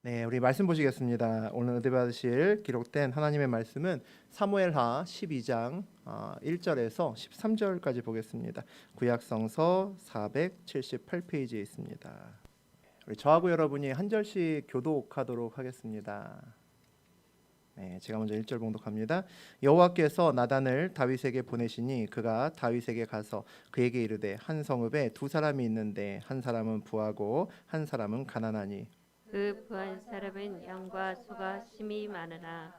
네, 우리 말씀 보시겠습니다. 오늘 은혜 받으실 기록된 하나님의 말씀은 사무엘하 12장 1절에서 13절까지 보겠습니다. 구약성서 478페이지에 있습니다. 우리 저하고 여러분이 한 절씩 교독하도록 하겠습니다. 네, 제가 먼저 1절 봉독합니다. 여호와께서 나단을 다윗에게 보내시니 그가 다윗에게 가서 그에게 이르되 한 성읍에 두 사람이 있는데 한 사람은 부하고 한 사람은 가난하니 그 부한 사람은 양과 소가 심히 많으나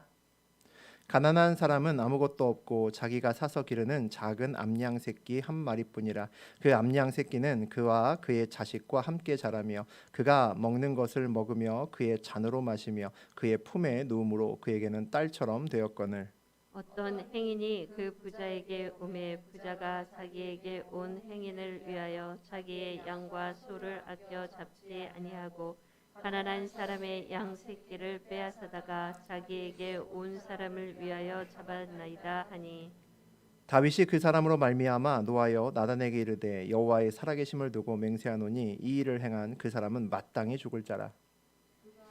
가난한 사람은 아무것도 없고 자기가 사서 기르는 작은 암양 새끼 한 마리뿐이라. 그 암양 새끼는 그와 그의 자식과 함께 자라며 그가 먹는 것을 먹으며 그의 잔으로 마시며 그의 품에 누움으로 그에게는 딸처럼 되었거늘. 어떤 행인이 그 부자에게 오매 부자가 자기에게 온 행인을 위하여 자기의 양과 소를 아껴 잡지 아니하고 가난한 사람의 양 새끼를 빼앗아다가 자기에게 온 사람을 위하여 잡았나이다 하니 다윗이 그 사람으로 말미암아 노하여 나단에게 이르되 여호와의 살아계심을 두고 맹세하노니 이 일을 행한 그 사람은 마땅히 죽을 자라.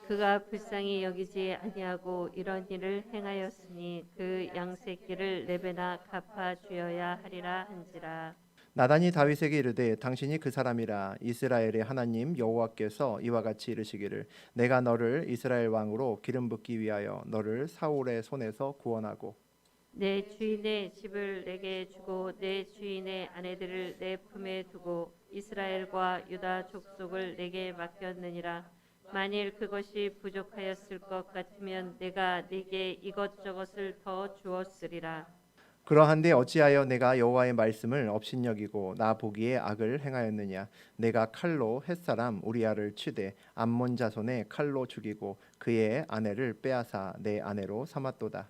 그가 불쌍히 여기지 아니하고 이런 일을 행하였으니 그 양 새끼를 네 배나 갚아 주어야 하리라 한지라. 나단이 다윗에게 이르되 당신이 그 사람이라. 이스라엘의 하나님 여호와께서 이와 같이 이르시기를 내가 너를 이스라엘 왕으로 기름 붓기 위하여 너를 사울의 손에서 구원하고 내 주인의 집을 내게 주고 내 주인의 아내들을 내 품에 두고 이스라엘과 유다 족속을 내게 맡겼느니라. 만일 그것이 부족하였을 것 같으면 내가 네게 이것저것을 더 주었으리라. 그러한데 어찌하여 내가 여호와의 말씀을 업신여기고 나 보기에 악을 행하였느냐. 내가 칼로 햇사람 우리아를 치되 암몬 자손의 칼로 죽이고 그의 아내를 빼앗아 내 아내로 삼았도다.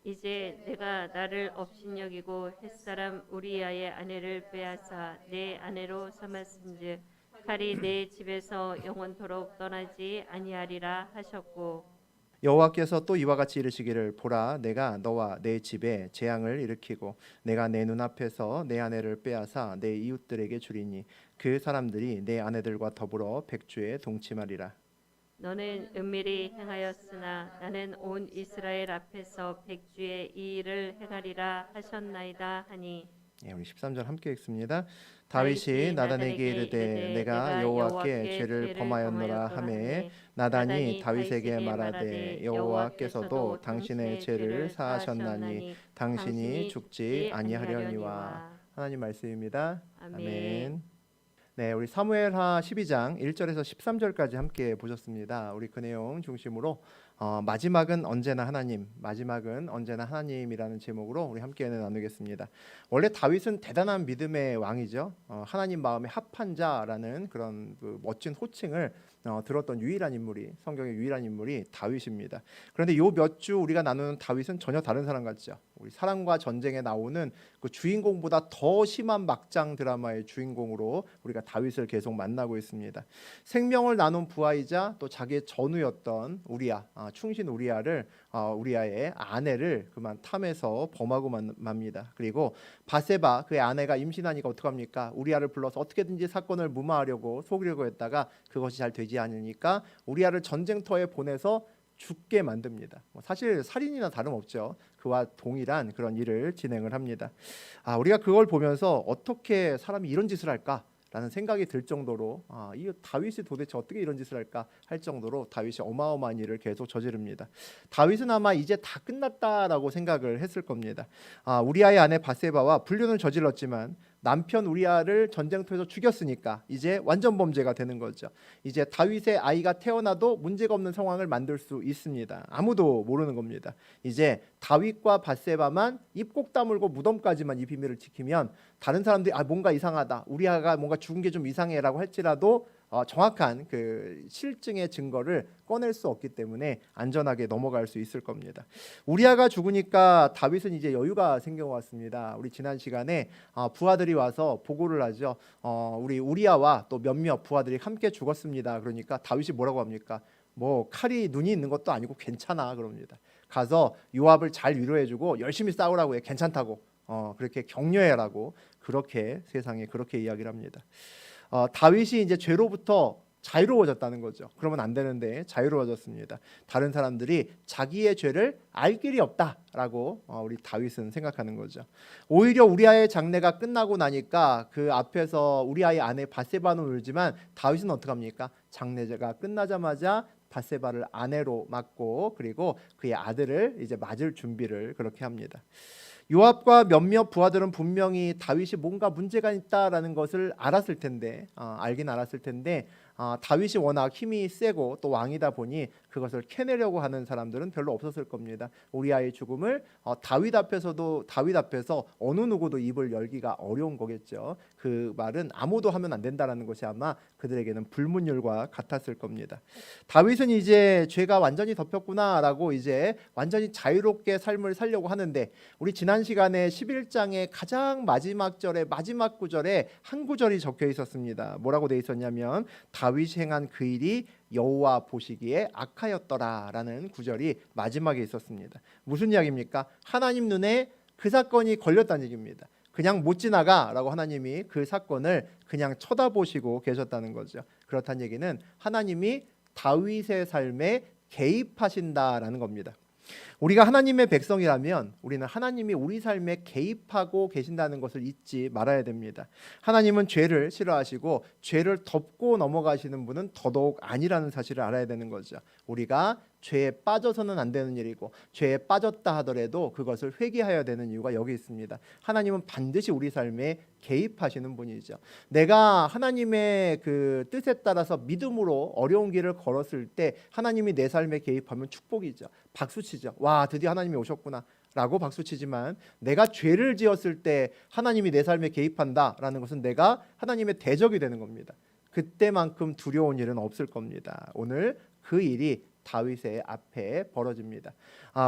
이제 내가 나를 업신여기고 햇사람 우리아의 아내를 빼앗아 내 아내로 삼았은즉 칼이 내 집에서 영원토록 떠나지 아니하리라 하셨고 여호와께서 또 이와 같이 이르시기를 보라 내가 너와 내 집에 재앙을 일으키고 내가 내 눈앞에서 내 아내를 빼앗아 내 이웃들에게 주리니 그 사람들이 내 아내들과 더불어 백주에 동침하리라. 너는 은밀히 행하였으나 나는 온 이스라엘 앞에서 백주의 이 일을 행하리라 하셨나이다 하니 예, 우리 13절 함께 읽습니다. 다윗이 나단에게 이르되 내가 여호와께 죄를 범하였노라 하매 나단이 다윗에게 말하되 여호와께서도 당신의 죄를 사하셨나니 당신이 죽지 아니하려니와. 하나님 말씀입니다. 아멘. 네, 우리 사무엘하 12장 1절에서 13절까지 함께 보셨습니다. 우리 그 내용 중심으로 마지막은 언제나 하나님, 마지막은 언제나 하나님이라는 제목으로 우리 함께 나누겠습니다. 원래 다윗은 대단한 믿음의 왕이죠. 하나님 마음에 합한 자라는 그런 그 멋진 호칭을 들었던 유일한 인물이 성경의 유일한 인물이 다윗입니다. 그런데 요 몇 주 우리가 나누는 다윗은 전혀 다른 사람 같죠. 우리 사랑과 전쟁에 나오는 그 주인공보다 더 심한 막장 드라마의 주인공으로 우리가 다윗을 계속 만나고 있습니다. 생명을 나눈 부하이자 또 자기의 전우였던 우리아, 충신 우리아를 우리아의 아내를 그만 탐해서 범하고 맙니다. 그리고 바세바 그의 아내가 임신하니까 어떡합니까? 우리아를 불러서 어떻게든지 사건을 무마하려고 속이려고 했다가 그것이 잘 되지 않으니까 우리아를 전쟁터에 보내서 죽게 만듭니다. 사실 살인이나 다름없죠. 그와 동일한 그런 일을 진행을 합니다. 우리가 그걸 보면서 어떻게 사람이 이런 짓을 할까? 라는 생각이 들 정도로 이 다윗이 도대체 어떻게 이런 짓을 할까 할 정도로 다윗이 어마어마한 일을 계속 저지릅니다. 다윗은 아마 이제 다 끝났다라고 생각을 했을 겁니다. 우리아의 아내 바세바와 불륜을 저질렀지만 남편 우리아를 전쟁터에서 죽였으니까 이제 완전 범죄가 되는 거죠. 이제 다윗의 아이가 태어나도 문제가 없는 상황을 만들 수 있습니다. 아무도 모르는 겁니다. 이제 다윗과 바세바만 입 꼭 다물고 무덤까지만 이 비밀을 지키면 다른 사람들이 뭔가 이상하다, 우리아가 뭔가 죽은 게 좀 이상해라고 할지라도 정확한 그 실증의 증거를 꺼낼 수 없기 때문에 안전하게 넘어갈 수 있을 겁니다. 우리아가 죽으니까 다윗은 이제 여유가 생겨왔습니다. 우리 지난 시간에 부하들이 와서 보고를 하죠. 우리 우리아와 또 몇몇 부하들이 함께 죽었습니다. 그러니까 다윗이 뭐라고 합니까? 뭐 칼이 눈이 있는 것도 아니고 괜찮아 그럽니다. 가서 요압을 잘 위로해주고 열심히 싸우라고 해. 괜찮다고. 그렇게 격려해라고 그렇게 세상에 그렇게 이야기를 합니다. 다윗이 이제 죄로부터 자유로워졌다는 거죠. 그러면 안 되는데 자유로워졌습니다. 다른 사람들이 자기의 죄를 알 길이 없다라고 우리 다윗은 생각하는 거죠. 오히려 우리아의 장례가 끝나고 나니까 그 앞에서 우리아의 아내 밧세바는 울지만 다윗은 어떡합니까? 장례가 끝나자마자 밧세바를 아내로 맞고 그리고 그의 아들을 이제 맞을 준비를 그렇게 합니다. 요압과 몇몇 부하들은 분명히 다윗이 뭔가 문제가 있다라는 것을 알았을 텐데 알긴 알았을 텐데 다윗이 워낙 힘이 세고 또 왕이다 보니 그것을 캐내려고 하는 사람들은 별로 없었을 겁니다. 우리아의 죽음을 다윗 앞에서 어느 누구도 입을 열기가 어려운 거겠죠. 그 말은 아무도 하면 안 된다라는 것이 아마 그들에게는 불문율과 같았을 겁니다. 다윗은 이제 죄가 완전히 덮였구나라고 이제 완전히 자유롭게 삶을 살려고 하는데 우리 지난 시간에 11장의 가장 마지막 절에 마지막 구절에 한 구절이 적혀 있었습니다. 뭐라고 돼 있었냐면 다윗이 행한 그 일이 여호와 보시기에 악하였더라라는 구절이 마지막에 있었습니다. 무슨 이야기입니까? 하나님 눈에 그 사건이 걸렸다는 얘기입니다. 그냥 못 지나가라고 하나님이 그 사건을 그냥 쳐다보시고 계셨다는 거죠. 그렇다는 얘기는 하나님이 다윗의 삶에 개입하신다라는 겁니다. 우리가 하나님의 백성이라면 우리는 하나님이 우리 삶에 개입하고 계신다는 것을 잊지 말아야 됩니다. 하나님은 죄를 싫어하시고 죄를 덮고 넘어가시는 분은 더더욱 아니라는 사실을 알아야 되는 거죠. 우리가 죄에 빠져서는 안 되는 일이고 죄에 빠졌다 하더라도 그것을 회개해야 되는 이유가 여기 있습니다. 하나님은 반드시 우리 삶에 개입하시는 분이죠. 내가 하나님의 그 뜻에 따라서 믿음으로 어려운 길을 걸었을 때 하나님이 내 삶에 개입하면 축복이죠. 박수치죠. 와, 드디어 하나님이 오셨구나 라고 박수치지만 내가 죄를 지었을 때 하나님이 내 삶에 개입한다라는 것은 내가 하나님의 대적이 되는 겁니다. 그때만큼 두려운 일은 없을 겁니다. 오늘 그 일이 다윗의 앞에 벌어집니다.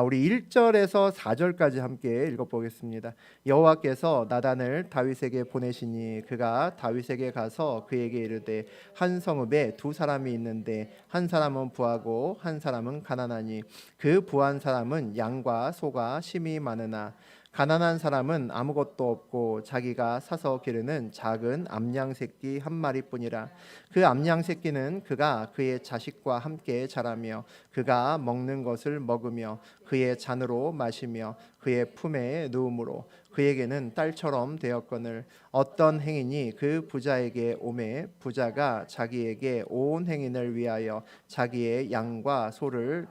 우리 1절에서 4절까지 함께 읽어보겠습니다. 여호와께서 나단을 다윗에게 보내시니 그가 다윗에게 가서 그에게 이르되 한 성읍에 두 사람이 있는데 한 사람은 부하고 한 사람은 가난하니 그 부한 사람은 양과 소가 심히 많으나 가난한 사람은 아무것도 없고 자기가 사서 기르는 작은 암양 새끼 한 마리뿐이라. 그 암양 새끼는 그가 그의 자식과 함께 자라며 그가 먹는 것을 먹으며 그의 잔으로 마시며 그의 품에 누움으로 그에게는 딸처럼 되었거늘 어떤 행인이 그 부자에게 오매 부자가 자기에게 온 행인을 위하여 자기의 양과 소를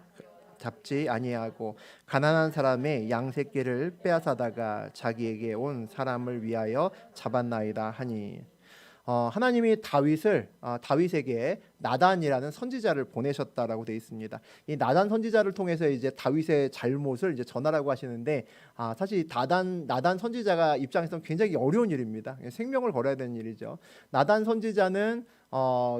잡지 아니하고 가난한 사람의 양 새끼를 빼앗아다가 자기에게 온 사람을 위하여 잡았나이다 하니 하나님이 다윗에게 나단이라는 선지자를 보내셨다라고 되어 있습니다. 이 나단 선지자를 통해서 이제 다윗의 잘못을 이제 전하라고 하시는데 사실 나단 선지자가 입장에서는 굉장히 어려운 일입니다. 생명을 걸어야 되는 일이죠. 나단 선지자는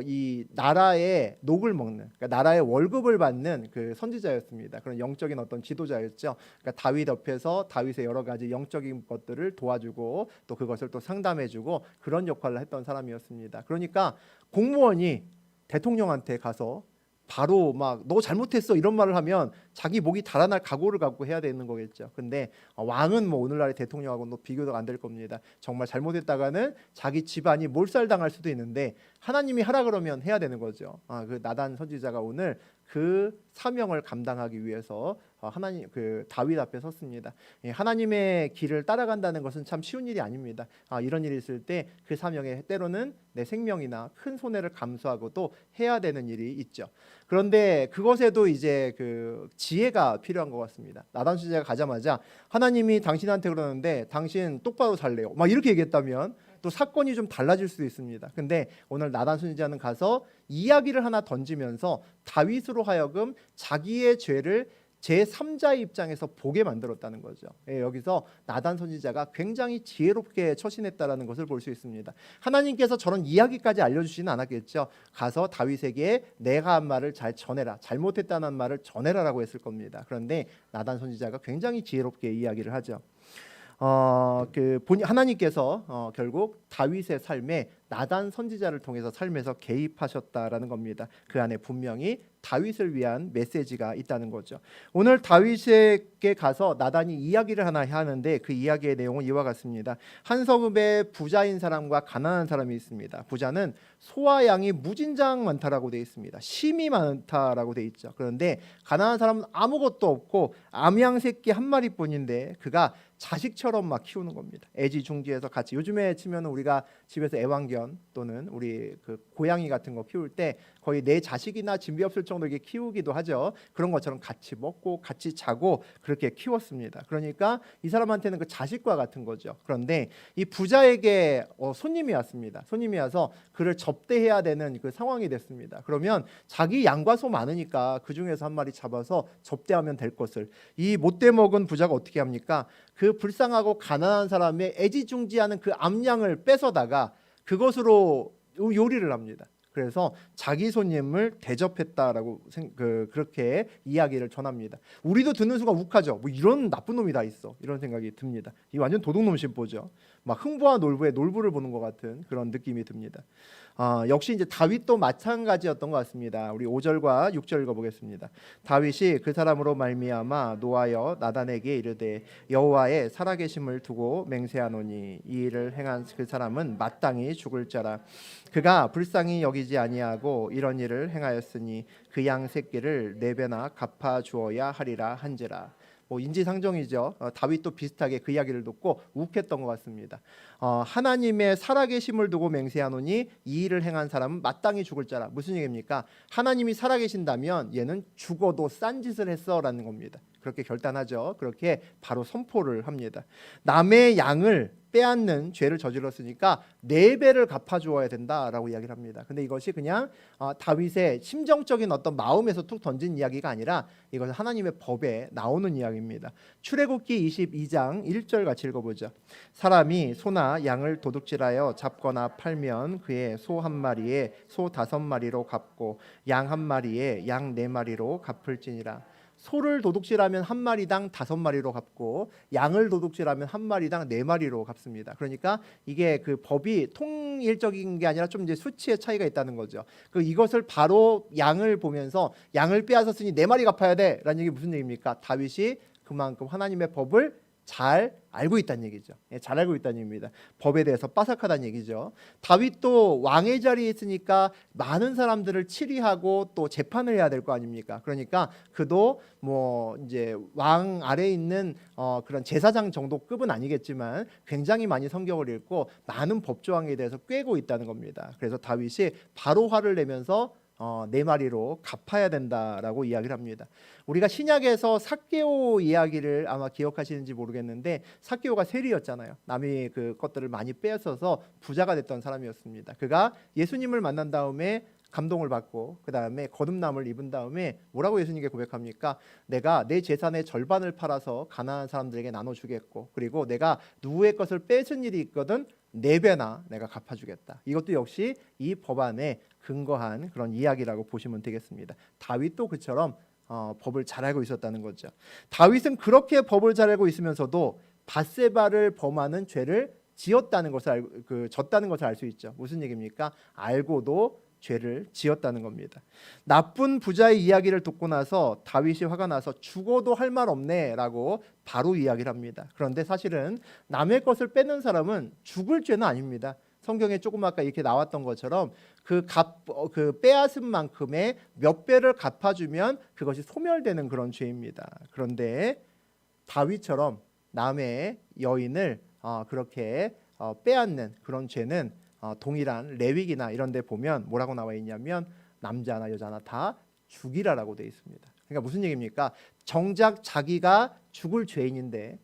이 나라의 녹을 먹는, 그러니까 나라의 월급을 받는 그 선지자였습니다. 그런 영적인 어떤 지도자였죠. 그러니까 다윗 옆에서 다윗의 여러 가지 영적인 것들을 도와주고 또 그것을 또 상담해주고 그런 역할을 했던 사람이었습니다. 그러니까 공무원이 대통령한테 가서 바로 막 너 잘못했어 이런 말을 하면 자기 목이 달아날 각오를 갖고 해야 되는 거겠죠. 근데 왕은 뭐 오늘날의 대통령하고는 비교도 안 될 겁니다. 정말 잘못했다가는 자기 집안이 몰살당할 수도 있는데 하나님이 하라 그러면 해야 되는 거죠. 그 나단 선지자가 오늘 그 사명을 감당하기 위해서 하나님 그 다윗 앞에 섰습니다. 하나님의 길을 따라간다는 것은 참 쉬운 일이 아닙니다. 이런 일이 있을 때 그 사명에 때로는 내 생명이나 큰 손해를 감수하고도 해야 되는 일이 있죠. 그런데 그것에도 이제 그 지혜가 필요한 것 같습니다. 나단 선지자가 가자마자 하나님이 당신한테 그러는데 당신 똑바로 살래요. 막 이렇게 얘기했다면 또 사건이 좀 달라질 수도 있습니다. 근데 오늘 나단 선지자는 가서 이야기를 하나 던지면서 다윗으로 하여금 자기의 죄를 제3자의 입장에서 보게 만들었다는 거죠. 여기서 나단 선지자가 굉장히 지혜롭게 처신했다라는 것을 볼 수 있습니다. 하나님께서 저런 이야기까지 알려주지는 않았겠죠. 가서 다윗에게 내가 한 말을 잘 전해라, 잘못했다는 말을 전해라라고 했을 겁니다. 그런데 나단 선지자가 굉장히 지혜롭게 이야기를 하죠. 하나님께서 결국 다윗의 삶에 나단 선지자를 통해서 삶에서 개입하셨다라는 겁니다. 그 안에 분명히 다윗을 위한 메시지가 있다는 거죠. 오늘 다윗에게 가서 나단이 이야기를 하나 하는데 그 이야기의 내용은 이와 같습니다. 한 성읍에 부자인 사람과 가난한 사람이 있습니다. 부자는 소와 양이 무진장 많다라고 되어 있습니다. 심이 많다라고 되어 있죠. 그런데 가난한 사람은 아무것도 없고 암양 새끼 한 마리뿐인데 그가 자식처럼 막 키우는 겁니다. 애지중지해서 같이, 요즘에 치면 우리가 집에서 애완견 또는 우리 그 고양이 같은 거 키울 때 거의 내 자식이나 진비 없을 정도로 이렇게 키우기도 하죠. 그런 것처럼 같이 먹고 같이 자고 그렇게 키웠습니다. 그러니까 이 사람한테는 그 자식과 같은 거죠. 그런데 이 부자에게 손님이 왔습니다. 손님이 와서 그를 접대해야 되는 그 상황이 됐습니다. 그러면 자기 양과 소 많으니까 그 중에서 한 마리 잡아서 접대하면 될 것을, 이 못돼 먹은 부자가 어떻게 합니까? 그 불쌍하고 가난한 사람의 애지중지하는 그 암양을 뺏어다가 그것으로 요리를 합니다. 그래서 자기 손님을 대접했다라고 그렇게 이야기를 전합니다. 우리도 듣는 순간 욱하죠. 뭐 이런 나쁜 놈이 다 있어, 이런 생각이 듭니다. 이 완전 도둑놈 심보죠. 막 흥부와 놀부의 놀부를 보는 것 같은 그런 느낌이 듭니다. 역시 이제 다윗도 마찬가지였던 것 같습니다. 우리 5절과 6절 읽어보겠습니다. 다윗이 그 사람으로 말미암아 노하여 나단에게 이르되 여호와의 살아계심을 두고 맹세하노니 이 일을 행한 그 사람은 마땅히 죽을 자라. 그가 불쌍히 여기지 아니하고 이런 일을 행하였으니 그 양 새끼를 4배나 갚아 주어야 하리라 한지라. 인지상정이죠. 다윗도 비슷하게 그 이야기를 듣고 욱했던 것 같습니다. 하나님의 살아계심을 두고 맹세하노니 이 일을 행한 사람은 마땅히 죽을 자라. 무슨 얘기입니까? 하나님이 살아계신다면 얘는 죽어도 싼 짓을 했어라는 겁니다. 그렇게 결단하죠. 그렇게 바로 선포를 합니다. 남의 양을 빼앗는 죄를 저질렀으니까 4배를 갚아주어야 된다라고 이야기를 합니다. 근데 이것이 그냥 다윗의 심정적인 어떤 마음에서 툭 던진 이야기가 아니라 이것은 하나님의 법에 나오는 이야기입니다. 출애굽기 22장 1절 같이 읽어보죠. 사람이 소나 양을 도둑질하여 잡거나 팔면 그의 소 한 마리에 소 5마리로 갚고 양 한 마리에 양 4마리로 갚을지니라. 소를 도둑질하면 한 마리당 5마리로 갚고 양을 도둑질하면 한 마리당 4마리로 갚습니다. 그러니까 이게 그 법이 통일적인 게 아니라 좀 이제 수치의 차이가 있다는 거죠. 이것을 바로 양을 보면서 양을 빼앗았으니 4마리 갚아야 돼라는 얘기 무슨 얘기입니까? 다윗이 그만큼 하나님의 법을 잘 알고 있다는 얘기죠. 잘 알고 있다는 얘기입니다. 법에 대해서 빠삭하다는 얘기죠. 다윗도 왕의 자리에 있으니까 많은 사람들을 치리하고 또 재판을 해야 될 거 아닙니까? 그러니까 그도 이제 왕 아래에 있는 그런 제사장 정도 급은 아니겠지만 굉장히 많이 성경을 읽고 많은 법조항에 대해서 꿰고 있다는 겁니다. 그래서 다윗이 바로 화를 내면서 4마리로 갚아야 된다라고 이야기를 합니다. 우리가 신약에서 삭개오 이야기를 아마 기억하시는지 모르겠는데 삭개오가 세리였잖아요. 남이 그 것들을 많이 빼앗아서 부자가 됐던 사람이었습니다. 그가 예수님을 만난 다음에 감동을 받고 그 다음에 거듭남을 입은 다음에 뭐라고 예수님께 고백합니까? 내가 내 재산의 절반을 팔아서 가난한 사람들에게 나눠주겠고 그리고 내가 누구의 것을 뺏은 일이 있거든 4배나 내가 갚아주겠다. 이것도 역시 이 법안에 근거한 그런 이야기라고 보시면 되겠습니다. 다윗도 그처럼 법을 잘 알고 있었다는 거죠. 다윗은 그렇게 법을 잘 알고 있으면서도 밧세바를 범하는 죄를 지었다는 것을 졌다는 것을 알 수 있죠. 무슨 얘기입니까? 알고도 죄를 지었다는 겁니다. 나쁜 부자의 이야기를 듣고 나서 다윗이 화가 나서 죽어도 할 말 없네라고 바로 이야기를 합니다. 그런데 사실은 남의 것을 뺏는 사람은 죽을 죄는 아닙니다. 성경에 조금 아까 이렇게 나왔던 것처럼 그 빼앗은 만큼의 몇 배를 갚아주면 그것이 소멸되는 그런 죄입니다. 그런데 다윗처럼 남의 여인을 그렇게 빼앗는 그런 죄는 동일한 레위기나 이런 데 보면 뭐라고 나와 있냐면 남자나 여자나 다 죽이라라고 되어 있습니다. 그러니까 무슨 얘기입니까? 정작 자기가 죽을 죄인인데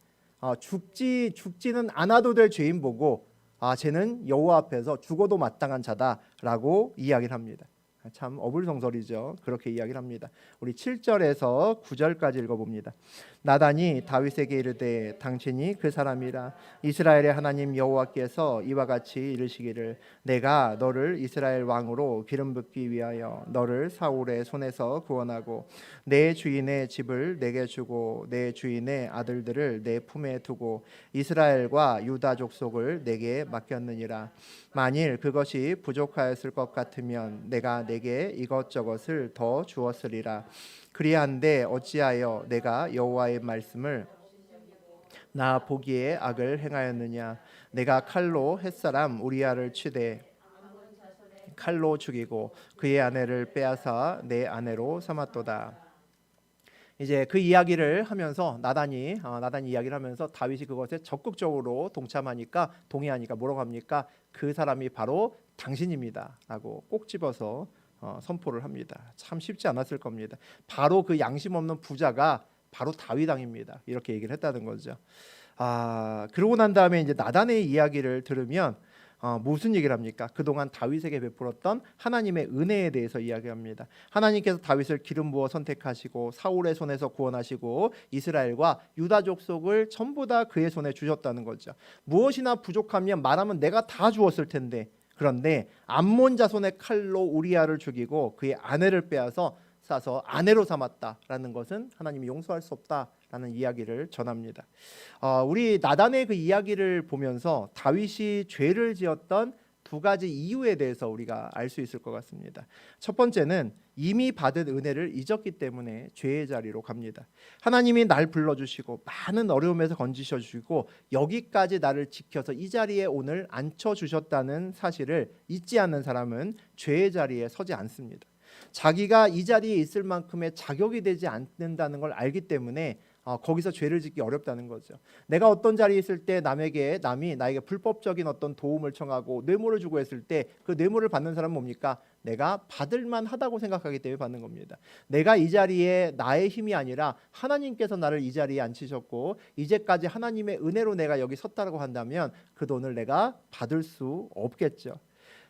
죽지는 않아도 될 죄인 보고 쟤는 여호와 앞에서 죽어도 마땅한 자다라고 이야기를 합니다. 참 어불성설이죠. 그렇게 이야기를 합니다. 우리 7절에서 9절까지 읽어봅니다. 나단이 다윗에게 이르되 당신이 그 사람이라. 이스라엘의 하나님 여호와께서 이와 같이 이르시기를 내가 너를 이스라엘 왕으로 기름 붓기 위하여 너를 사울의 손에서 구원하고 내 주인의 집을 내게 주고 내 주인의 아들들을 내 품에 두고 이스라엘과 유다 족속을 내게 맡겼느니라. 만일 그것이 부족하였을 것 같으면 내가 내게 이것저것을 더 주었으리라. 그리한데 어찌하여 내가 여호와의 말씀을 나 보기에 악을 행하였느냐. 내가 칼로 햇사람 우리아를 치되 칼로 죽이고 그의 아내를 빼앗아 내 아내로 삼았도다. 이제 그 이야기를 하면서 나단이 이야기를 하면서 다윗이 그것에 적극적으로 동의하니까 뭐라고 합니까? 그 사람이 바로 당신입니다라고 꼭 집어서 선포를 합니다. 참 쉽지 않았을 겁니다. 바로 그 양심 없는 부자가 바로 다윗 왕입니다. 이렇게 얘기를 했다는 거죠. 그러고 난 다음에 이제 나단의 이야기를 들으면 무슨 얘기를 합니까? 그동안 다윗에게 베풀었던 하나님의 은혜에 대해서 이야기합니다. 하나님께서 다윗을 기름 부어 선택하시고 사울의 손에서 구원하시고 이스라엘과 유다 족속을 전부 다 그의 손에 주셨다는 거죠. 무엇이나 부족하면 말하면 내가 다 주었을 텐데, 그런데 암몬 자손의 칼로 우리아를 죽이고 그의 아내를 빼앗아 싸서 아내로 삼았다라는 것은 하나님이 용서할 수 없다라는 이야기를 전합니다. 우리 나단의 그 이야기를 보면서 다윗이 죄를 지었던 두 가지 이유에 대해서 우리가 알 수 있을 것 같습니다. 첫 번째는 이미 받은 은혜를 잊었기 때문에 죄의 자리로 갑니다. 하나님이 날 불러주시고 많은 어려움에서 건지셔주시고 여기까지 나를 지켜서 이 자리에 오늘 앉혀주셨다는 사실을 잊지 않는 사람은 죄의 자리에 서지 않습니다. 자기가 이 자리에 있을 만큼의 자격이 되지 않는다는 걸 알기 때문에 거기서 죄를 짓기 어렵다는 거죠. 내가 어떤 자리에 있을 때 남이 나에게 불법적인 어떤 도움을 청하고 뇌물을 주고 했을 때 그 뇌물을 받는 사람은 뭡니까? 내가 받을 만하다고 생각하기 때문에 받는 겁니다. 내가 이 자리에 나의 힘이 아니라 하나님께서 나를 이 자리에 앉히셨고 이제까지 하나님의 은혜로 내가 여기 섰다고 한다면 그 돈을 내가 받을 수 없겠죠.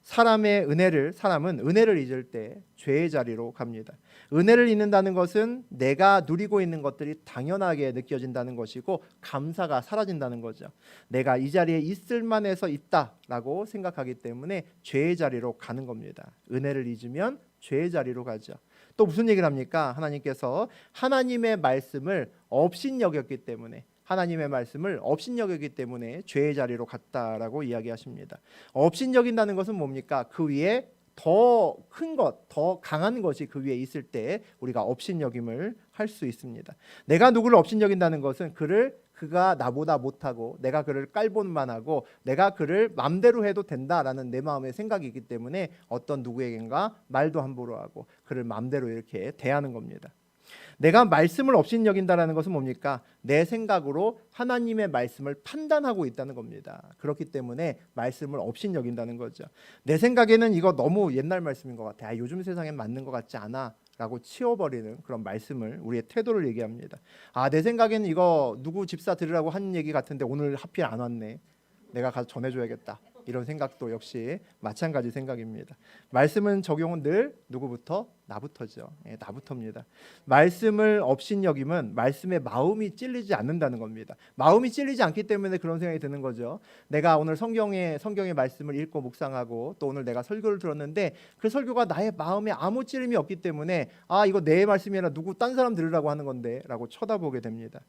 사람은 은혜를 잊을 때 죄의 자리로 갑니다. 은혜를 잊는다는 것은 내가 누리고 있는 것들이 당연하게 느껴진다는 것이고 감사가 사라진다는 거죠. 내가 이 자리에 있을 만해서 있다라고 생각하기 때문에 죄의 자리로 가는 겁니다. 은혜를 잊으면 죄의 자리로 가죠. 또 무슨 얘기를 합니까? 하나님께서 하나님의 말씀을 업신여겼기 때문에 죄의 자리로 갔다라고 이야기하십니다. 업신여긴다는 것은 뭡니까? 그 위에 더 큰 것, 더 강한 것이 그 위에 있을 때 우리가 업신여김을 할 수 있습니다. 내가 누구를 업신여긴다는 것은 그가 나보다 못하고 내가 그를 깔볼만하고 내가 그를 맘대로 해도 된다라는 내 마음의 생각이 있기 때문에 어떤 누구에겐가 말도 함부로 하고 그를 맘대로 이렇게 대하는 겁니다. 내가 말씀을 업신여긴다라는 것은 뭡니까? 내 생각으로 하나님의 말씀을 판단하고 있다는 겁니다. 그렇기 때문에 말씀을 업신여긴다는 거죠. 내 생각에는 이거 너무 옛날 말씀인 것 같아. 요즘 세상엔 맞는 것 같지 않아 라고 치워버리는 그런 말씀을, 우리의 태도를 얘기합니다. 내 생각에는 이거 누구 집사 들으라고 한 얘기 같은데 오늘 하필 안 왔네. 내가 가서 전해줘야겠다. 이런 생각도 역시 마찬가지 생각입니다. 말씀은 적용은 늘 누구부터? 나부터죠. 나부터입니다. 말씀을 업신여김은 말씀에 마음이 찔리지 않는다는 겁니다. 마음이 찔리지 않기 때문에 그런 생각이 드는 거죠. 내가 오늘 성경의 말씀을 읽고 묵상하고 또 오늘 내가 설교를 들었는데 그 설교가 나의 마음에 아무 찔림이 없기 때문에 이거 내 말씀이 아니라 누구 딴 사람 들으라고 하는 건데 라고 쳐다보게 됩니다.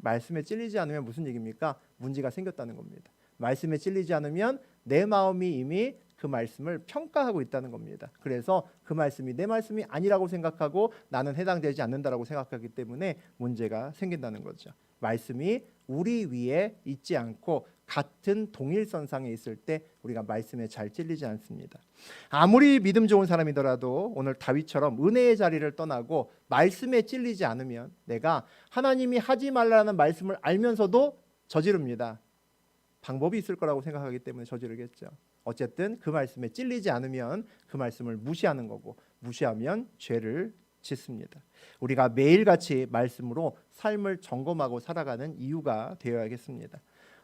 말씀에 찔리지 않으면 무슨 얘기입니까? 문제가 생겼다는 겁니다. 말씀에 찔리지 않으면 내 마음이 이미 그 말씀을 평가하고 있다는 겁니다. 그래서 그 말씀이 내 말씀이 아니라고 생각하고 나는 해당되지 않는다라고 생각하기 때문에 문제가 생긴다는 거죠. 말씀이 우리 위에 있지 않고 같은 동일선상에 있을 때 우리가 말씀에 잘 찔리지 않습니다. 아무리 믿음 좋은 사람이더라도 오늘 다윗처럼 은혜의 자리를 떠나고 말씀에 찔리지 않으면 내가 하나님이 하지 말라는 말씀을 알면서도 저지릅니다. 방법이 있을 거라고 생각하기 때문에 저지르겠죠. 어쨌든 그 말씀에 찔리지 않으면 그 말씀을 무시하는 거고 무시하면 죄를 짓습니다. 우리가 매일같이 말씀으로 삶을 점검하고 살아가는 이유가 되어야겠습니다.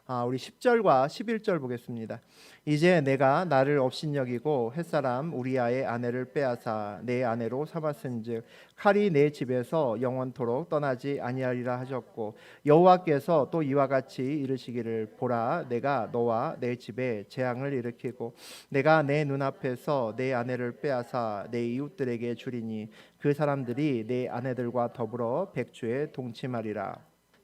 우리 10절과 11절 보겠습니다. 이제 내가 나를 업신여기고 햇사람 우리아의 아내를 빼앗아 내 아내로 삼았은즉 칼이 내 집에서 영원토록 떠나지 아니하리라 하셨고 여호와께서 또 이와 같이 이르시기를 보라 내가 너와 내 집에 재앙을 일으키고 내가 내 눈앞에서 내 아내를 빼앗아 내 이웃들에게 주리니 그 사람들이 내 아내들과 더불어 백주에 동침하리라.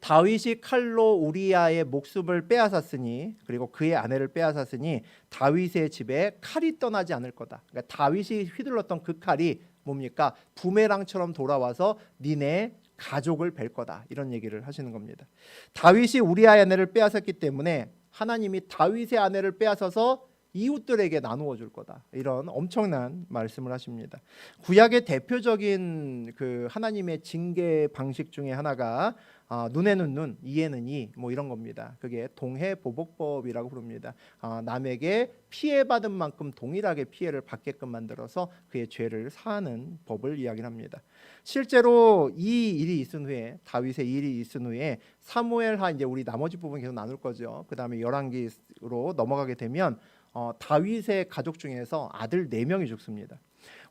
다윗이 칼로 우리아의 목숨을 빼앗았으니 그리고 그의 아내를 빼앗았으니 다윗의 집에 칼이 떠나지 않을 거다. 그러니까 다윗이 휘둘렀던 그 칼이 뭡니까? 부메랑처럼 돌아와서 니네 가족을 뵐 거다. 이런 얘기를 하시는 겁니다. 다윗이 우리아의 아내를 빼앗았기 때문에 하나님이 다윗의 아내를 빼앗아서 이웃들에게 나누어 줄 거다. 이런 엄청난 말씀을 하십니다. 구약의 대표적인 그 하나님의 징계 방식 중에 하나가 눈에는 눈, 이에는 이, 뭐 이런 겁니다. 그게 동해보복법이라고 부릅니다. 남에게 피해받은 만큼 동일하게 피해를 받게끔 만들어서 그의 죄를 사하는 법을 이야기를 합니다. 실제로 이 일이 있은 후에 다윗의 일이 있은 후에 사무엘하 이제 우리 나머지 부분 계속 나눌 거죠. 그 다음에 열왕기로 넘어가게 되면 다윗의 가족 중에서 아들 4명이 죽습니다.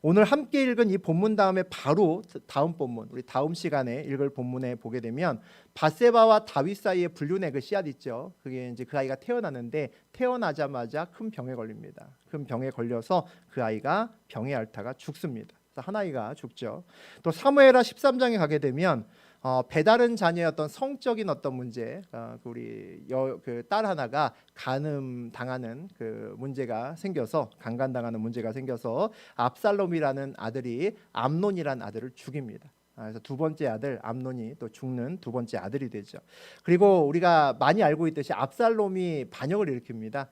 오늘 함께 읽은 이 본문 다음에 바로 다음 본문, 우리 다음 시간에 읽을 본문에 보게 되면 밧세바와 다윗 사이에 불륜의 그 씨앗 있죠. 그게 이제 그 아이가 태어나는데 태어나자마자 큰 병에 걸립니다. 큰 병에 걸려서 그 아이가 병에 앓다가 죽습니다. 한 아이가 죽죠. 또 사무엘하 13장에 가게 되면 배다른 자녀였던 성적인 어떤 문제, 우리 그 딸 하나가 간음 당하는 그 문제가 생겨서 강간당하는 문제가 생겨서 압살롬이라는 아들이 암논이라는 아들을 죽입니다. 그래서 두 번째 아들 암논이 또 죽는 두 번째 아들이 되죠. 그리고 우리가 많이 알고 있듯이 압살롬이 반역을 일으킵니다.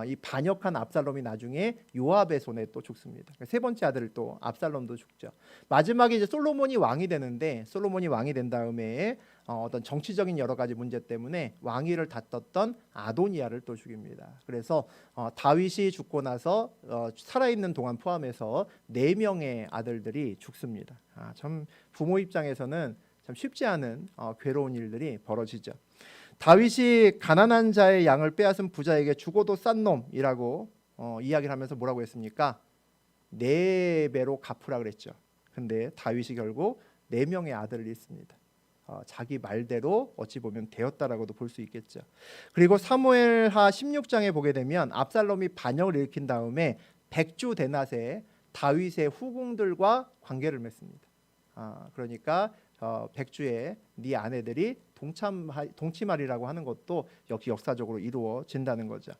이 반역한 압살롬이 나중에 요압의 손에 또 죽습니다. 세 번째 아들 또 압살롬도 죽죠. 마지막에 이제 솔로몬이 왕이 되는데 솔로몬이 왕이 된 다음에 어떤 정치적인 여러 가지 문제 때문에 왕위를 다퉜던 아도니아를 또 죽입니다. 그래서 다윗이 죽고 나서 살아있는 동안 포함해서 4명의 아들들이 죽습니다. 참 부모 입장에서는 참 쉽지 않은 괴로운 일들이 벌어지죠. 다윗이 가난한 자의 양을 빼앗은 부자에게 죽어도 싼 놈이라고 이야기를 하면서 뭐라고 했습니까? 4배로 갚으라 그랬죠. 근데 다윗이 결국 4명의 아들을 잃습니다. 자기 말대로 어찌 보면 되었다라고도 볼 수 있겠죠. 그리고 사무엘하 16장에 보게 되면 압살롬이 반역을 일으킨 다음에 백주 데낫에 다윗의 후궁들과 관계를 맺습니다. 그러니까 백주에 네 아내들이 동침하리라고 하는 것도 역시 역사적으로 이루어진다는 거죠.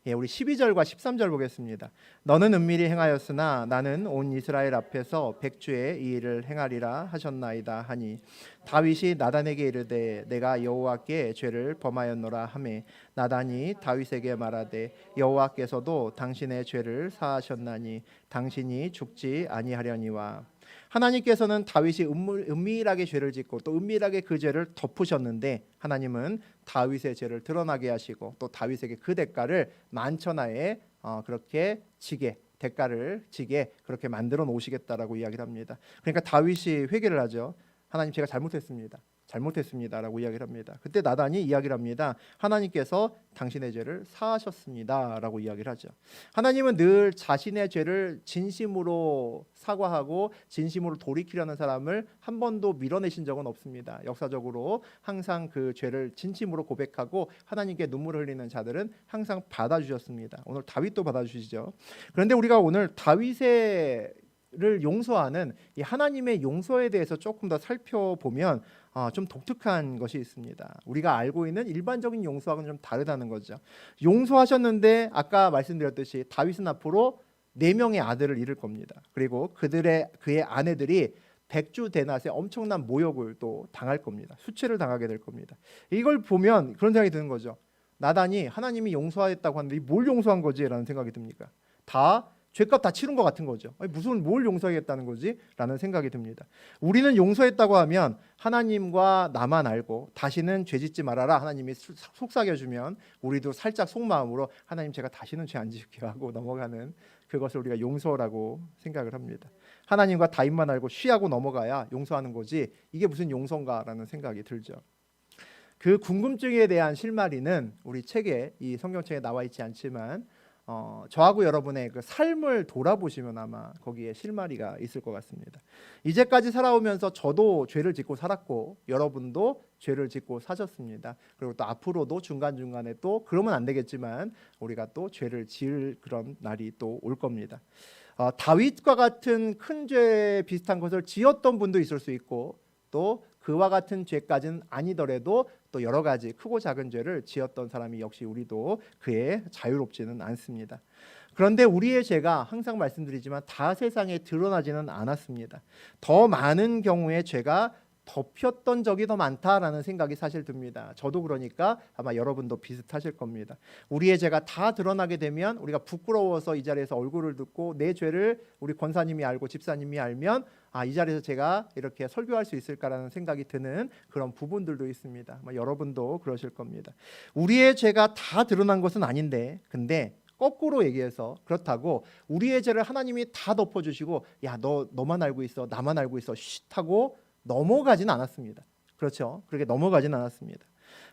우리 12절과 13절 보겠습니다. 너는 은밀히 행하였으나 나는 온 이스라엘 앞에서 백주에 이 일을 행하리라 하셨나이다 하니 다윗이 나단에게 이르되 내가 여호와께 죄를 범하였노라 하매 나단이 다윗에게 말하되 여호와께서도 당신의 죄를 사하셨나니 당신이 죽지 아니하려니와. 하나님께서는 다윗이 은밀하게 죄를 짓고 또 은밀하게 그 죄를 덮으셨는데 하나님은 다윗의 죄를 드러나게 하시고 또 다윗에게 그 대가를 만천하에 그렇게 대가를 지게 그렇게 만들어 놓으시겠다라고 이야기를 합니다. 그러니까 다윗이 회개를 하죠. 하나님 제가 잘못했습니다라고 이야기를 합니다. 그때 나단이 이야기를 합니다. 하나님께서 당신의 죄를 사하셨습니다라고 이야기를 하죠. 하나님은 늘 자신의 죄를 진심으로 사과하고 진심으로 돌이키려는 사람을 한 번도 밀어내신 적은 없습니다. 역사적으로 항상 그 죄를 진심으로 고백하고 하나님께 눈물을 흘리는 자들은 항상 받아주셨습니다. 오늘 다윗도 받아주시죠. 그런데 우리가 오늘 다윗의 를 용서하는 이 하나님의 용서에 대해서 조금 더 살펴보면 좀 독특한 것이 있습니다. 우리가 알고 있는 일반적인 용서하고는 좀 다르다는 거죠. 용서하셨는데 아까 말씀드렸듯이 다윗은 앞으로 4명의 아들을 잃을 겁니다. 그리고 그의 아내들이 백주 데낫에 엄청난 모욕을 또 당할 겁니다. 수치를 당하게 될 겁니다. 이걸 보면 그런 생각이 드는 거죠. 나단이 하나님이 용서했다고 하는데 뭘 용서한 거지? 라는 생각이 듭니까? 죄값 다 치른 것 같은 거죠. 무슨 뭘 용서하겠다는 거지? 라는 생각이 듭니다. 우리는 용서했다고 하면 하나님과 나만 알고 다시는 죄 짓지 말아라 하나님이 속삭여주면 우리도 살짝 속마음으로 하나님 제가 다시는 죄 안 짓게 하고 넘어가는 그것을 우리가 용서라고 생각을 합니다. 하나님과 다윗만 알고 쉬하고 넘어가야 용서하는 거지 이게 무슨 용서인가라는 생각이 들죠. 그 궁금증에 대한 실마리는 우리 책에 이 성경책에 나와 있지 않지만 저하고 여러분의 그 삶을 돌아보시면 아마 거기에 실마리가 있을 것 같습니다. 이제까지 살아오면서 저도 죄를 짓고 살았고 여러분도 죄를 짓고 사셨습니다. 그리고 또 앞으로도 중간중간에 또 그러면 안 되겠지만 우리가 또 죄를 지을 그런 날이 또 올 겁니다. 다윗과 같은 큰 죄 비슷한 것을 지었던 분도 있을 수 있고 또 그와 같은 죄까지는 아니더라도 또 여러 가지 크고 작은 죄를 지었던 사람이 역시 우리도 그에 자유롭지는 않습니다. 그런데 우리의 죄가 항상 말씀드리지만 다 세상에 드러나지는 않았습니다. 더 많은 경우에 죄가 덮였던 적이 더 많다라는 생각이 사실 듭니다. 저도 그러니까 아마 여러분도 비슷하실 겁니다. 우리의 죄가 다 드러나게 되면 우리가 부끄러워서 이 자리에서 얼굴을 듣고 내 죄를 우리 권사님이 알고 집사님이 알면 이 자리에서 제가 이렇게 설교할 수 있을까라는 생각이 드는 그런 부분들도 있습니다. 아마 여러분도 그러실 겁니다. 우리의 죄가 다 드러난 것은 아닌데 근데 거꾸로 얘기해서 그렇다고 우리의 죄를 하나님이 다 덮어주시고 야 너만 알고 있어 나만 알고 있어 쉿 하고 넘어가진 않았습니다. 그렇죠? 그렇게 넘어가진 않았습니다.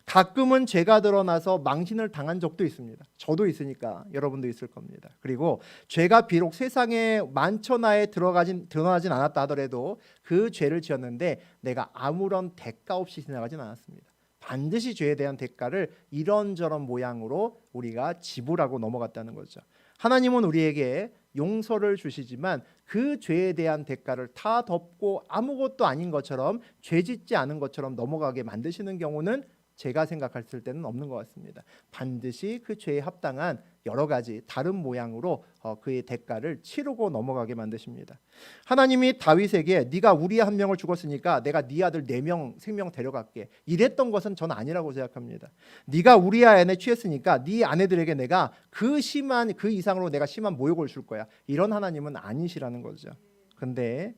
가끔은 죄가 드러나서 망신을 당한 적도 있습니다. 저도 있으니까 여러분도 있을 겁니다. 그리고 죄가 비록 세상에 만천하에 드러나진 않았다 하더라도 그 죄를 지었는데 내가 아무런 대가 없이 지나가진 않았습니다. 반드시 죄에 대한 대가를 이런저런 모양으로 우리가 지불하고 넘어갔다는 거죠. 하나님은 우리에게 용서를 주시지만 그 죄에 대한 대가를 다 덮고 아무것도 아닌 것처럼 죄 짓지 않은 것처럼 넘어가게 만드시는 경우는 제가 생각했을 때는 없는 것 같습니다. 반드시 그 죄에 합당한 여러 가지 다른 모양으로 그의 대가를 치르고 넘어가게 만드십니다. 하나님이 다윗에게 네가 우리의 한 명을 죽었으니까 내가 네 아들 4명 생명 데려갈게 이랬던 것은 저는 아니라고 생각합니다. 네가 우리의 아내 취했으니까 네 아내들에게 내가 그 이상으로 내가 심한 모욕을 줄 거야. 이런 하나님은 아니시라는 거죠. 근데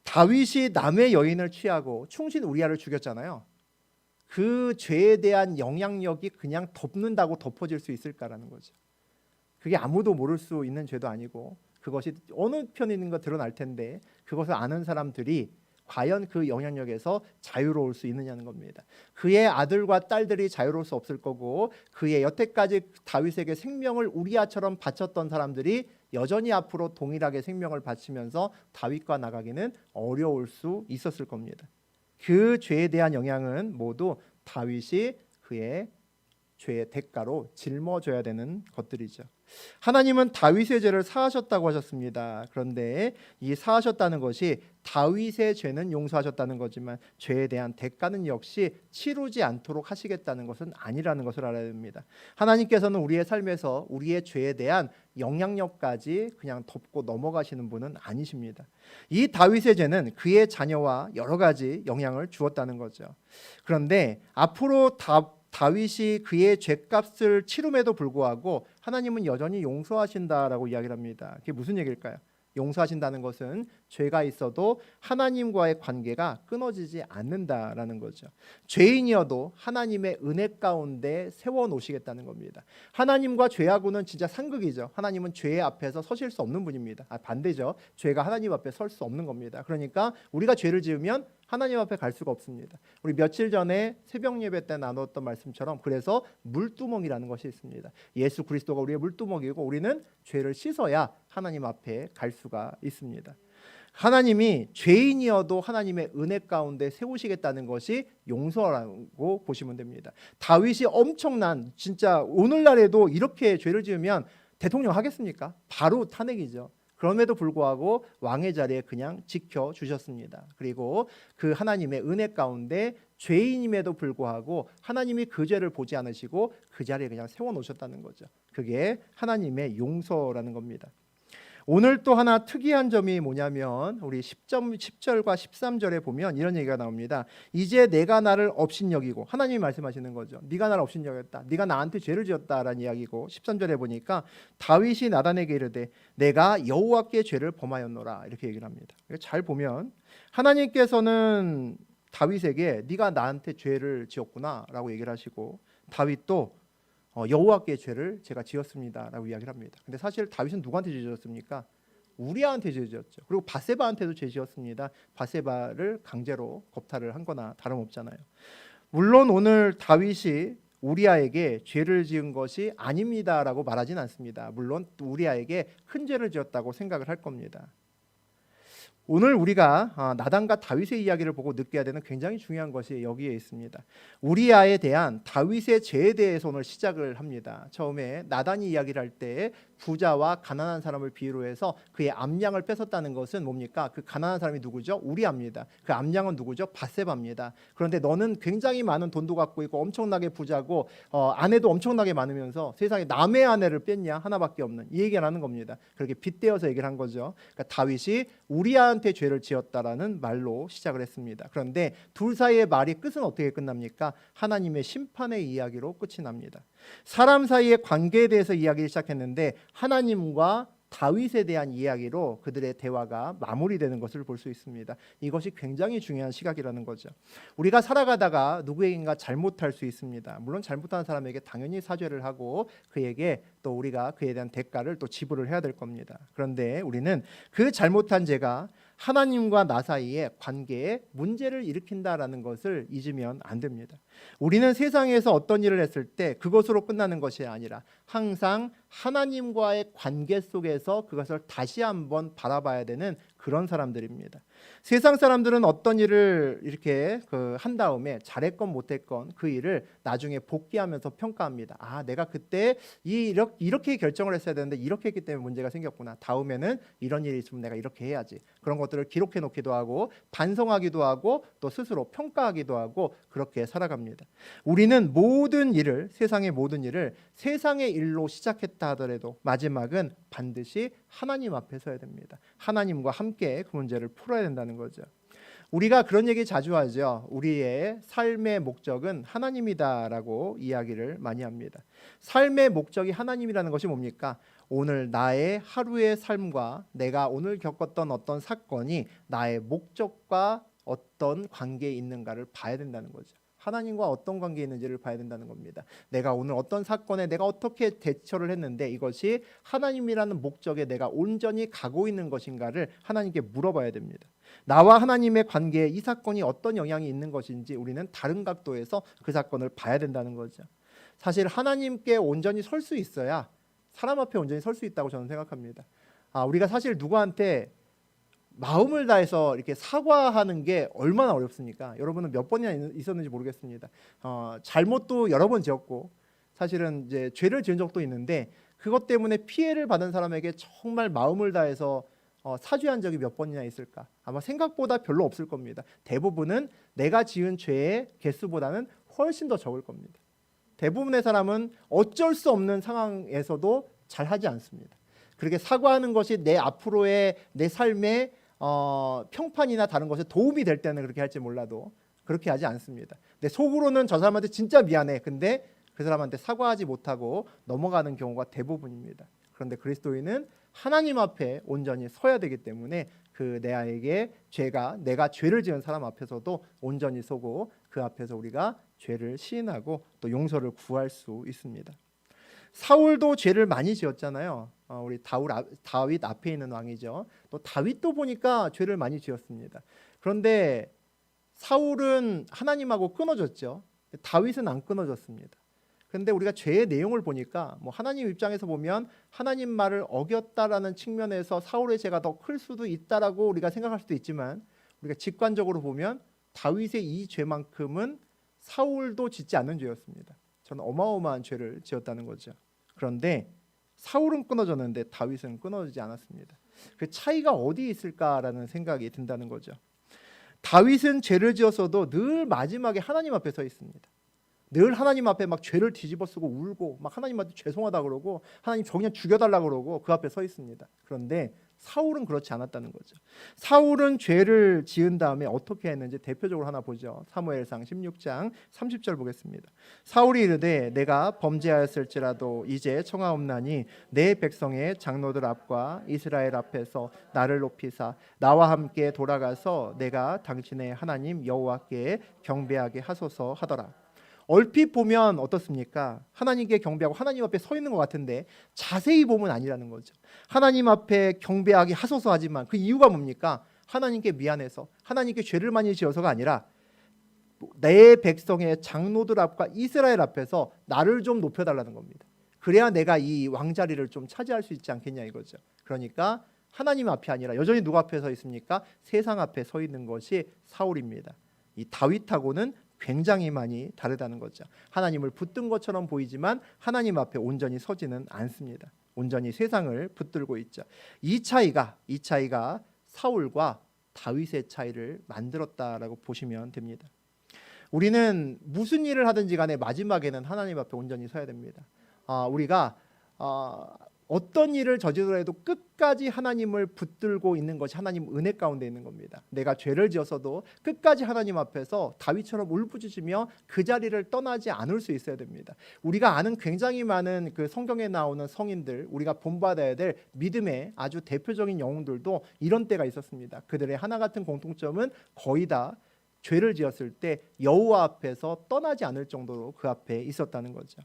다윗이 남의 여인을 취하고 충신 우리아를 죽였잖아요. 그 죄에 대한 영향력이 그냥 덮는다고 덮어질 수 있을까라는 거죠. 그게 아무도 모를 수 있는 죄도 아니고 그것이 어느 편에 있는 거 드러날 텐데 그것을 아는 사람들이 과연 그 영향력에서 자유로울 수 있느냐는 겁니다. 그의 아들과 딸들이 자유로울 수 없을 거고 그의 여태까지 다윗에게 생명을 우리아처럼 바쳤던 사람들이 여전히 앞으로 동일하게 생명을 바치면서 다윗과 나가기는 어려울 수 있었을 겁니다. 그 죄에 대한 영향은 모두 다윗이 그의 죄의 대가로 짊어져야 되는 것들이죠. 하나님은 다윗의 죄를 사하셨다고 하셨습니다. 그런데 이 사하셨다는 것이 다윗의 죄는 용서하셨다는 거지만 죄에 대한 대가는 역시 치르지 않도록 하시겠다는 것은 아니라는 것을 알아야 됩니다. 하나님께서는 우리의 삶에서 우리의 죄에 대한 영향력까지 그냥 덮고 넘어가시는 분은 아니십니다. 이 다윗의 죄는 그의 자녀와 여러 가지 영향을 주었다는 거죠. 그런데 앞으로 다윗이 그의 죄값을 치름에도 불구하고 하나님은 여전히 용서하신다라고 이야기를 합니다. 그게 무슨 얘기일까요? 용서하신다는 것은 죄가 있어도 하나님과의 관계가 끊어지지 않는다라는 거죠. 죄인이어도 하나님의 은혜 가운데 세워놓으시겠다는 겁니다. 하나님과 죄하고는 진짜 상극이죠. 하나님은 죄 앞에서 서실 수 없는 분입니다. 반대죠. 죄가 하나님 앞에 설 수 없는 겁니다. 그러니까 우리가 죄를 지으면 하나님 앞에 갈 수가 없습니다. 우리 며칠 전에 새벽 예배 때 나눴던 말씀처럼 그래서 물두멍이라는 것이 있습니다. 예수 그리스도가 우리의 물두멍이고 우리는 죄를 씻어야 하나님 앞에 갈 수가 있습니다. 하나님이 죄인이어도 하나님의 은혜 가운데 세우시겠다는 것이 용서라고 보시면 됩니다. 다윗이 엄청난 진짜 오늘날에도 이렇게 죄를 지으면 대통령 하겠습니까? 바로 탄핵이죠. 그럼에도 불구하고 왕의 자리에 그냥 지켜주셨습니다. 그리고 그 하나님의 은혜 가운데 죄인임에도 불구하고 하나님이 그 죄를 보지 않으시고 그 자리에 그냥 세워놓으셨다는 거죠. 그게 하나님의 용서라는 겁니다. 오늘 또 하나 특이한 점이 뭐냐면 우리 10절과 13절에 보면 이런 얘기가 나옵니다. 이제 내가 나를 업신여기고 하나님이 말씀하시는 거죠. 네가 나를 업신여겼다. 네가 나한테 죄를 지었다라는 이야기고 13절에 보니까 다윗이 나단에게 이르되 내가 여호와께 죄를 범하였노라 이렇게 얘기를 합니다. 잘 보면 하나님께서는 다윗에게 네가 나한테 죄를 지었구나라고 얘기를 하시고 다윗도 여호와께 죄를 제가 지었습니다라고 이야기를 합니다. 근데 사실 다윗은 누구한테 죄 지었습니까? 우리아한테 죄 지었죠. 그리고 바세바한테도 죄 지었습니다. 바세바를 강제로 겁탈을 한 거나 다름없잖아요. 물론 오늘 다윗이 우리아에게 죄를 지은 것이 아닙니다라고 말하진 않습니다. 물론 우리아에게 큰 죄를 지었다고 생각을 할 겁니다. 오늘 우리가 나단과 다윗의 이야기를 보고 느껴야 되는 굉장히 중요한 것이 여기에 있습니다. 우리아에 대한 다윗의 죄에 대해서 오늘 시작을 합니다. 처음에 나단이 이야기를 할 때 부자와 가난한 사람을 비유로 해서 그의 암양을 뺏었다는 것은 뭡니까? 그 가난한 사람이 누구죠? 우리아입니다. 그 암양은 누구죠? 밧세바입니다. 그런데 너는 굉장히 많은 돈도 갖고 있고 엄청나게 부자고 아내도 엄청나게 많으면서 세상에 남의 아내를 뺐냐? 하나밖에 없는, 이 얘기를 하는 겁니다. 그렇게 빗대어서 얘기를 한 거죠. 그러니까 다윗이 우리아한테 죄를 지었다라는 말로 시작을 했습니다. 그런데 둘 사이의 말이 끝은 어떻게 끝납니까? 하나님의 심판의 이야기로 끝이 납니다. 사람 사이의 관계에 대해서 이야기를 시작했는데 하나님과 다윗에 대한 이야기로 그들의 대화가 마무리되는 것을 볼 수 있습니다. 이것이 굉장히 중요한 시각이라는 거죠. 우리가 살아가다가 누구에게인가 잘못할 수 있습니다. 물론 잘못한 사람에게 당연히 사죄를 하고 그에게 또 우리가 그에 대한 대가를 또 지불을 해야 될 겁니다. 그런데 우리는 그 잘못한 죄가 하나님과 나 사이의 관계에 문제를 일으킨다라는 것을 잊으면 안 됩니다. 우리는 세상에서 어떤 일을 했을 때 그것으로 끝나는 것이 아니라 항상 하나님과의 관계 속에서 그것을 다시 한번 바라봐야 되는 그런 사람들입니다. 세상 사람들은 어떤 일을 이렇게 한 다음에 잘했건 못했건 그 일을 나중에 복귀하면서 평가합니다. 아, 내가 그때 이렇게 결정을 했어야 되는데 이렇게 했기 때문에 문제가 생겼구나. 다음에는 이런 일이 있으면 내가 이렇게 해야지. 그런 것들을 기록해 놓기도 하고 반성하기도 하고 또 스스로 평가하기도 하고 그렇게 살아갑니다. 우리는 모든 일을, 세상의 모든 일을 세상의 일로 시작했다 하더라도 마지막은 반드시 하나님 앞에 서야 됩니다. 하나님과 함께 그 문제를 풀어야 된다는 거죠. 우리가 그런 얘기 자주 하죠. 우리의 삶의 목적은 하나님이다라고 이야기를 많이 합니다. 삶의 목적이 하나님이라는 것이 뭡니까? 오늘 나의 하루의 삶과 내가 오늘 겪었던 어떤 사건이 나의 목적과 어떤 관계에 있는가를 봐야 된다는 거죠. 하나님과 어떤 관계에 있는지를 봐야 된다는 겁니다. 내가 오늘 어떤 사건에 내가 어떻게 대처를 했는데 이것이 하나님이라는 목적에 내가 온전히 가고 있는 것인가를 하나님께 물어봐야 됩니다. 나와 하나님의 관계에 이 사건이 어떤 영향이 있는 것인지 우리는 다른 각도에서 그 사건을 봐야 된다는 거죠. 사실 하나님께 온전히 설 수 있어야 사람 앞에 온전히 설 수 있다고 저는 생각합니다. 우리가 사실 누구한테 마음을 다해서 이렇게 사과하는 게 얼마나 어렵습니까? 여러분은 몇 번이나 있었는지 모르겠습니다. 잘못도 여러 번 지었고 사실은 이제 죄를 지은 적도 있는데 그것 때문에 피해를 받은 사람에게 정말 마음을 다해서 사죄한 적이 몇 번이나 있을까? 아마 생각보다 별로 없을 겁니다. 대부분은 내가 지은 죄의 개수보다는 훨씬 더 적을 겁니다. 대부분의 사람은 어쩔 수 없는 상황에서도 잘하지 않습니다. 그렇게 사과하는 것이 내 앞으로의 내 삶의 평판이나 다른 것에 도움이 될 때는 그렇게 할지 몰라도 그렇게 하지 않습니다. 내 속으로는 저 사람한테 진짜 미안해. 근데 그 사람한테 사과하지 못하고 넘어가는 경우가 대부분입니다. 그런데 그리스도인은 하나님 앞에 온전히 서야 되기 때문에 그 내가 죄를 지은 사람 앞에서도 온전히 서고 그 앞에서 우리가 죄를 시인하고 또 용서를 구할 수 있습니다. 사울도 죄를 많이 지었잖아요. 우리 다윗 앞에 있는 왕이죠. 또 다윗도 보니까 죄를 많이 지었습니다. 그런데 사울은 하나님하고 끊어졌죠. 다윗은 안 끊어졌습니다. 그런데 우리가 죄의 내용을 보니까 하나님 입장에서 보면 하나님 말을 어겼다라는 측면에서 사울의 죄가 더 클 수도 있다라고 우리가 생각할 수도 있지만 우리가 직관적으로 보면 다윗의 이 죄만큼은 사울도 짓지 않는 죄였습니다. 저는 어마어마한 죄를 지었다는 거죠. 그런데 사울은 끊어졌는데 다윗은 끊어지지 않았습니다. 그 차이가 어디에 있을까라는 생각이 든다는 거죠. 다윗은 죄를 지었어도 늘 마지막에 하나님 앞에 서 있습니다. 늘 하나님 앞에 막 죄를 뒤집어쓰고 울고 막 하나님한테 죄송하다 그러고 하나님 저 그냥 죽여달라 그러고 그 앞에 서 있습니다. 그런데 사울은 그렇지 않았다는 거죠. 사울은 죄를 지은 다음에 어떻게 했는지 대표적으로 하나 보죠. 사무엘상 16장 30절 보겠습니다. 사울이 이르되 내가 범죄하였을지라도 이제 청하옵나니 내 백성의 장로들 앞과 이스라엘 앞에서 나를 높이사 나와 함께 돌아가서 내가 당신의 하나님 여호와께 경배하게 하소서 하더라. 얼핏 보면 어떻습니까? 하나님께 경배하고 하나님 앞에 서 있는 것 같은데 자세히 보면 아니라는 거죠. 하나님 앞에 경배하게 하소서 하지만 그 이유가 뭡니까? 하나님께 미안해서 하나님께 죄를 많이 지어서가 아니라 내 백성의 장로들 앞과 이스라엘 앞에서 나를 좀 높여달라는 겁니다. 그래야 내가 이 왕자리를 좀 차지할 수 있지 않겠냐 이거죠. 그러니까 하나님 앞이 아니라 여전히 누구 앞에 서 있습니까? 세상 앞에 서 있는 것이 사울입니다. 이 다윗하고는 굉장히 많이 다르다는 거죠. 하나님을 붙든 것처럼 보이지만 하나님 앞에 온전히 서지는 않습니다. 온전히 세상을 붙들고 있죠. 이 차이가 사울과 다윗의 차이를 만들었다라고 보시면 됩니다. 우리는 무슨 일을 하든지 간에 마지막에는 하나님 앞에 온전히 서야 됩니다. 우리가 어떤 일을 저지르더라도 끝까지 하나님을 붙들고 있는 것이 하나님 은혜 가운데 있는 겁니다. 내가 죄를 지었어도 끝까지 하나님 앞에서 다윗처럼 울부짖으며 그 자리를 떠나지 않을 수 있어야 됩니다. 우리가 아는 굉장히 많은 그 성경에 나오는 성인들, 우리가 본받아야 될 믿음의 아주 대표적인 영웅들도 이런 때가 있었습니다. 그들의 하나 같은 공통점은 거의 다 죄를 지었을 때 여호와 앞에서 떠나지 않을 정도로 그 앞에 있었다는 거죠.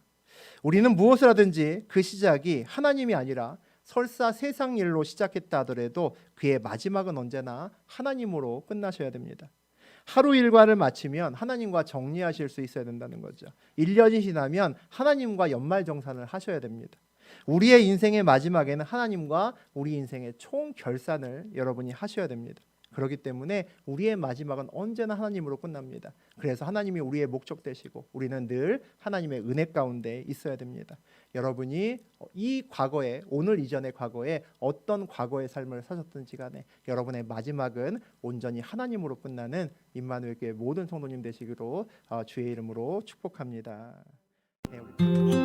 우리는 무엇을 하든지 그 시작이 하나님이 아니라 설사 세상 일로 시작했다 하더라도 그의 마지막은 언제나 하나님으로 끝나셔야 됩니다. 하루 일과를 마치면 하나님과 정리하실 수 있어야 된다는 거죠. 1년이 지나면 하나님과 연말정산을 하셔야 됩니다. 우리의 인생의 마지막에는 하나님과 우리 인생의 총결산을 여러분이 하셔야 됩니다. 그렇기 때문에 우리의 마지막은 언제나 하나님으로 끝납니다. 그래서 하나님이 우리의 목적 되시고 우리는 늘 하나님의 은혜 가운데 있어야 됩니다. 여러분이 이 과거에, 오늘 이전의 과거에 어떤 과거의 삶을 사셨든지 간에 여러분의 마지막은 온전히 하나님으로 끝나는 임마누엘 교회 모든 성도님 되시기로 주의 이름으로 축복합니다. 네, 우리